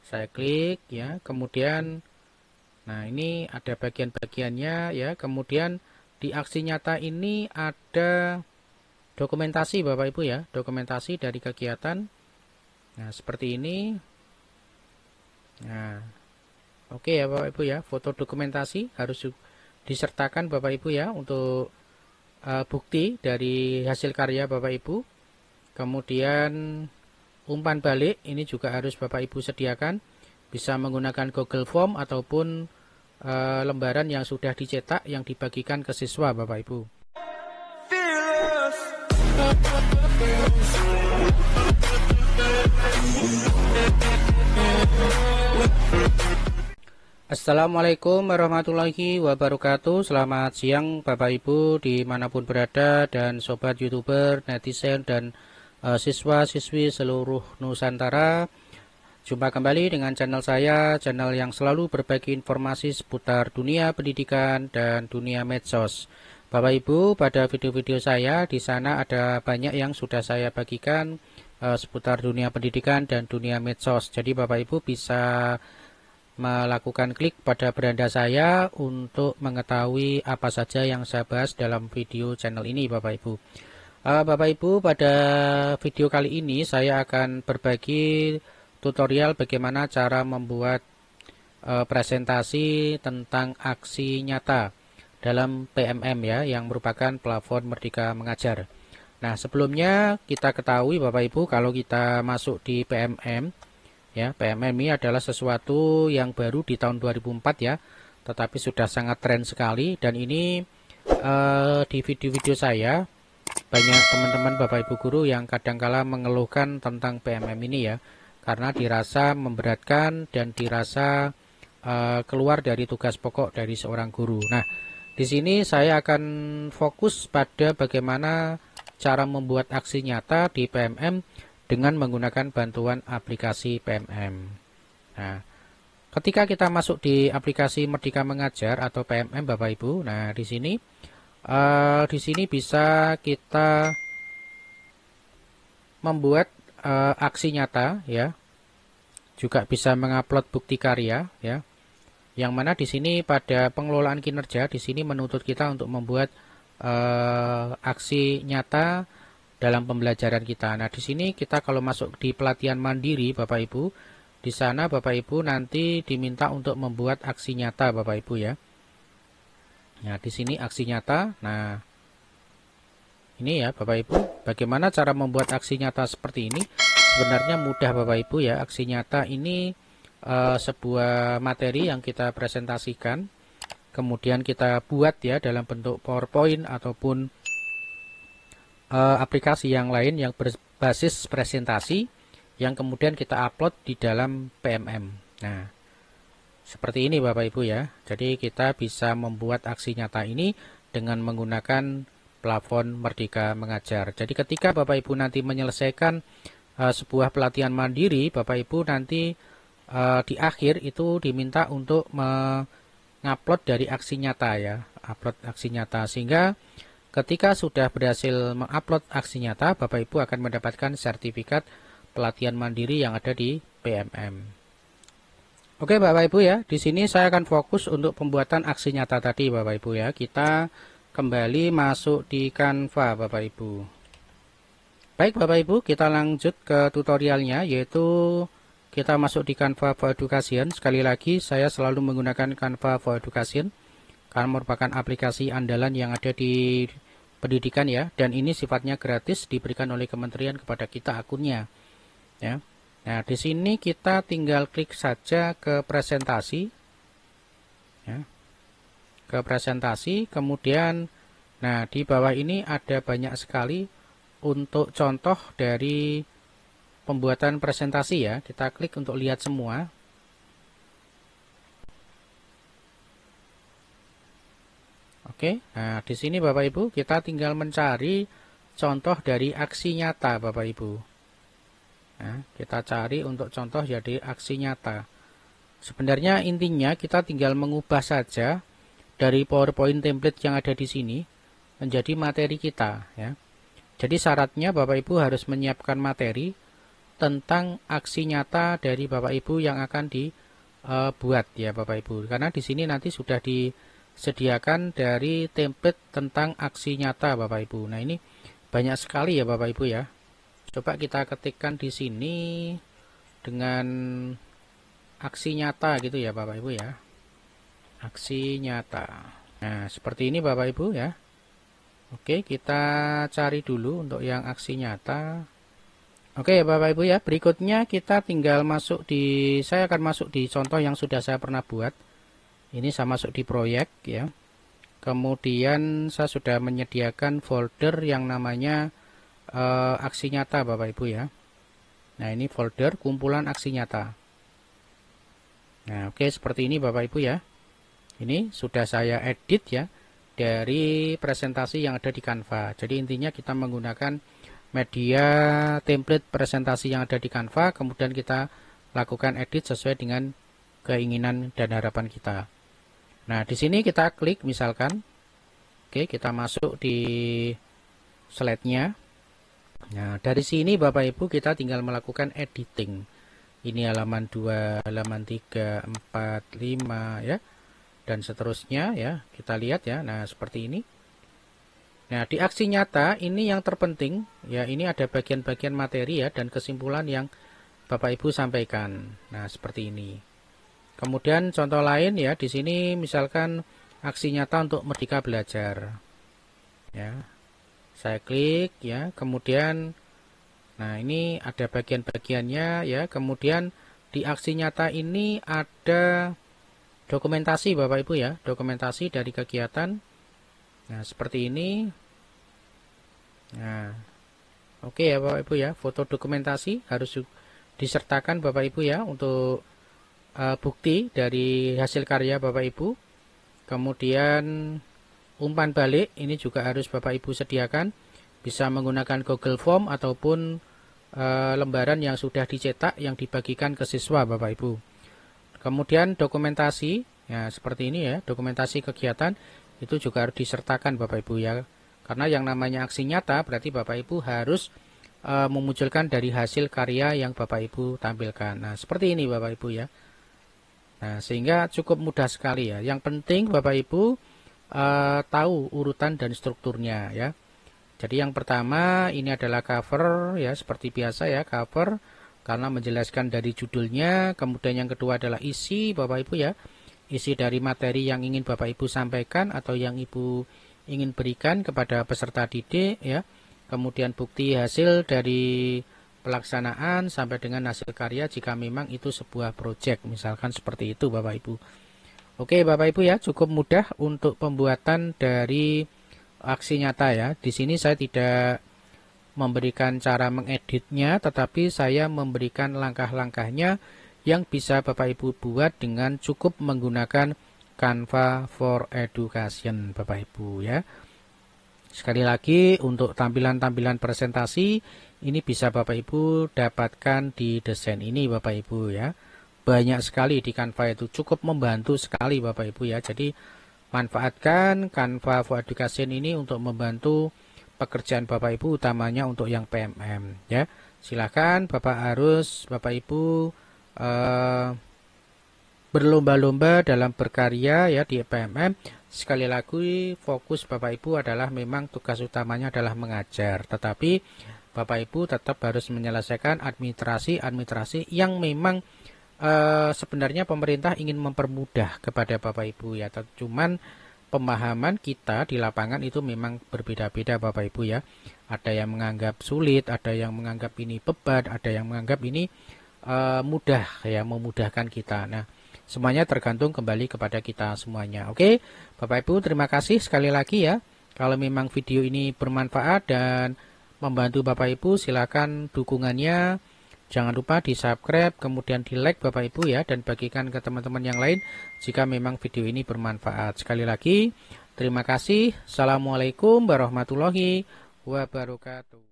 Saya klik ya, kemudian nah ini ada bagian-bagiannya ya. Kemudian di aksi nyata ini ada dokumentasi Bapak Ibu ya, dokumentasi dari kegiatan. Nah, seperti ini. Nah, oke ya Bapak Ibu ya, foto dokumentasi harus disertakan Bapak Ibu ya untuk bukti dari hasil karya Bapak Ibu. Kemudian umpan balik ini juga harus Bapak Ibu sediakan, bisa menggunakan Google Form ataupun lembaran yang sudah dicetak yang dibagikan ke siswa Bapak Ibu. Assalamualaikum warahmatullahi wabarakatuh. Selamat siang Bapak Ibu dimanapun berada, dan sobat YouTuber, netizen, dan siswa-siswi seluruh Nusantara. Jumpa kembali dengan channel saya, channel yang selalu berbagi informasi seputar dunia pendidikan dan dunia medsos. Bapak Ibu, pada video-video saya di sana ada banyak yang sudah saya bagikan seputar dunia pendidikan dan dunia medsos. Jadi Bapak Ibu bisa melakukan klik pada beranda saya untuk mengetahui apa saja yang saya bahas dalam video channel ini Bapak Ibu. Bapak Ibu, pada video kali ini saya akan berbagi tutorial bagaimana cara membuat presentasi tentang aksi nyata dalam PMM ya, yang merupakan platform Merdeka Mengajar. Nah, sebelumnya kita ketahui Bapak Ibu, kalau kita masuk di PMM ya, PMM ini adalah sesuatu yang baru di tahun 2004 ya, tetapi sudah sangat tren sekali. Dan ini di video-video saya banyak teman-teman Bapak Ibu guru yang kadangkala mengeluhkan tentang PMM ini ya, karena dirasa memberatkan dan dirasa keluar dari tugas pokok dari seorang guru. Nah, di sini saya akan fokus pada bagaimana cara membuat aksi nyata di PMM dengan menggunakan bantuan aplikasi PMM. Nah, ketika kita masuk di aplikasi Merdeka Mengajar atau PMM Bapak Ibu, nah di sini bisa kita membuat aksi nyata ya, juga bisa mengupload bukti karya ya. Yang mana di sini pada pengelolaan kinerja di sini menuntut kita untuk membuat aksi nyata dalam pembelajaran kita. Nah, di sini kita kalau masuk di pelatihan mandiri Bapak Ibu, di sana Bapak Ibu nanti diminta untuk membuat aksi nyata Bapak Ibu ya. Nah, di sini aksi nyata. Nah, ini ya Bapak Ibu, bagaimana cara membuat aksi nyata seperti ini? Sebenarnya mudah Bapak Ibu ya. Aksi nyata ini sebuah materi yang kita presentasikan, kemudian kita buat ya dalam bentuk PowerPoint ataupun aplikasi yang lain yang berbasis presentasi yang kemudian kita upload di dalam PMM. Nah, seperti ini Bapak Ibu ya. Jadi kita bisa membuat aksi nyata ini dengan menggunakan platform Merdeka Mengajar. Jadi ketika Bapak Ibu nanti menyelesaikan sebuah pelatihan mandiri, Bapak Ibu nanti di akhir itu diminta untuk mengupload dari aksi nyata ya, upload aksi nyata, sehingga ketika sudah berhasil mengupload aksi nyata, Bapak Ibu akan mendapatkan sertifikat pelatihan mandiri yang ada di PMM. Oke Bapak Ibu ya, di sini saya akan fokus untuk pembuatan aksi nyata tadi Bapak Ibu ya. Kita kembali masuk di Canva Bapak Ibu. Baik Bapak Ibu, kita lanjut ke tutorialnya, yaitu kita masuk di Canva for Education. Sekali lagi saya selalu menggunakan Canva for Education karena merupakan aplikasi andalan yang ada di pendidikan ya, dan ini sifatnya gratis, diberikan oleh kementerian kepada kita akunnya ya. Nah, di sini kita tinggal klik saja ke presentasi ya, ke presentasi, kemudian nah di bawah ini ada banyak sekali untuk contoh dari pembuatan presentasi ya. Kita klik untuk lihat semua. Oke, nah di sini Bapak Ibu kita tinggal mencari contoh dari aksi nyata Bapak Ibu. Nah, kita cari untuk contoh jadi aksi nyata. Sebenarnya intinya kita tinggal mengubah saja dari PowerPoint template yang ada di sini menjadi materi kita ya. Jadi syaratnya Bapak Ibu harus menyiapkan materi, tentang aksi nyata dari Bapak Ibu yang akan dibuat ya Bapak Ibu. Karena di sini nanti sudah disediakan dari template tentang aksi nyata Bapak Ibu. Nah, ini banyak sekali ya Bapak Ibu ya. Coba kita ketikkan di sini dengan aksi nyata gitu ya Bapak Ibu ya. Aksi nyata. Nah, seperti ini Bapak Ibu ya. Oke, kita cari dulu untuk yang aksi nyata. Oke ya Bapak Ibu ya, berikutnya kita tinggal saya akan masuk di contoh yang sudah saya pernah buat. Ini saya masuk di proyek ya. Kemudian saya sudah menyediakan folder yang namanya aksi nyata Bapak Ibu ya. Nah, ini folder kumpulan aksi nyata. Nah, oke, seperti ini Bapak Ibu ya. Ini sudah saya edit ya dari presentasi yang ada di Canva. Jadi intinya kita menggunakan media template presentasi yang ada di Canva, kemudian kita lakukan edit sesuai dengan keinginan dan harapan kita. Nah, di sini kita klik misalkan. Oke, kita masuk di slide-nya. Nah, dari sini Bapak Ibu kita tinggal melakukan editing. Ini halaman 2, halaman 3, 4, 5 ya. Dan seterusnya ya, kita lihat ya. Nah, seperti ini. Nah, di aksi nyata ini yang terpenting ya, ini ada bagian-bagian materi ya dan kesimpulan yang Bapak Ibu sampaikan. Nah, seperti ini. Kemudian contoh lain ya, di sini misalkan aksi nyata untuk Merdeka Belajar. Ya. Saya klik ya, kemudian nah, ini ada bagian-bagiannya ya. Kemudian di aksi nyata ini ada dokumentasi Bapak Ibu ya, dokumentasi dari kegiatan. Nah, seperti ini. Nah, oke ya Bapak Ibu ya, foto dokumentasi harus disertakan Bapak Ibu ya untuk bukti dari hasil karya Bapak Ibu. Kemudian umpan balik ini juga harus Bapak Ibu sediakan, bisa menggunakan Google Form ataupun lembaran yang sudah dicetak yang dibagikan ke siswa Bapak Ibu. Kemudian dokumentasi, ya seperti ini ya, dokumentasi kegiatan itu juga harus disertakan Bapak Ibu ya. Karena yang namanya aksi nyata berarti Bapak Ibu harus memunculkan dari hasil karya yang Bapak Ibu tampilkan. Nah, seperti ini Bapak Ibu ya. Nah, sehingga cukup mudah sekali ya. Yang penting Bapak Ibu tahu urutan dan strukturnya ya. Jadi yang pertama ini adalah cover ya, seperti biasa ya, cover. Karena menjelaskan dari judulnya. Kemudian yang kedua adalah isi Bapak Ibu ya, isi dari materi yang ingin Bapak Ibu sampaikan atau yang Ibu ingin berikan kepada peserta didik ya. Kemudian bukti hasil dari pelaksanaan sampai dengan hasil karya jika memang itu sebuah proyek, misalkan seperti itu Bapak Ibu. Oke Bapak Ibu ya, cukup mudah untuk pembuatan dari aksi nyata ya. Di sini saya tidak memberikan cara mengeditnya, tetapi saya memberikan langkah-langkahnya yang bisa Bapak Ibu buat dengan cukup menggunakan Canva for Education Bapak Ibu ya. Sekali lagi untuk tampilan-tampilan presentasi ini bisa Bapak Ibu dapatkan di desain ini Bapak Ibu ya. Banyak sekali di Canva itu, cukup membantu sekali Bapak Ibu ya. Jadi manfaatkan Canva for Education ini untuk membantu pekerjaan Bapak Ibu, utamanya untuk yang PMM ya. Silakan Bapak Ibu berlomba-lomba dalam berkarya ya di PMM. Sekali lagi fokus Bapak Ibu adalah memang tugas utamanya adalah mengajar, tetapi Bapak Ibu tetap harus menyelesaikan administrasi yang memang sebenarnya pemerintah ingin mempermudah kepada Bapak Ibu ya. Cuman pemahaman kita di lapangan itu memang berbeda-beda Bapak Ibu ya. Ada yang menganggap sulit, ada yang menganggap ini beban, ada yang menganggap ini mudah ya, memudahkan kita. Nah, semuanya tergantung kembali kepada kita semuanya. Oke, Bapak Ibu terima kasih sekali lagi ya. Kalau memang video ini bermanfaat dan membantu Bapak Ibu, silakan dukungannya. Jangan lupa di subscribe, kemudian di like Bapak Ibu ya, dan bagikan ke teman-teman yang lain jika memang video ini bermanfaat. Sekali lagi, terima kasih. Assalamualaikum warahmatullahi wabarakatuh.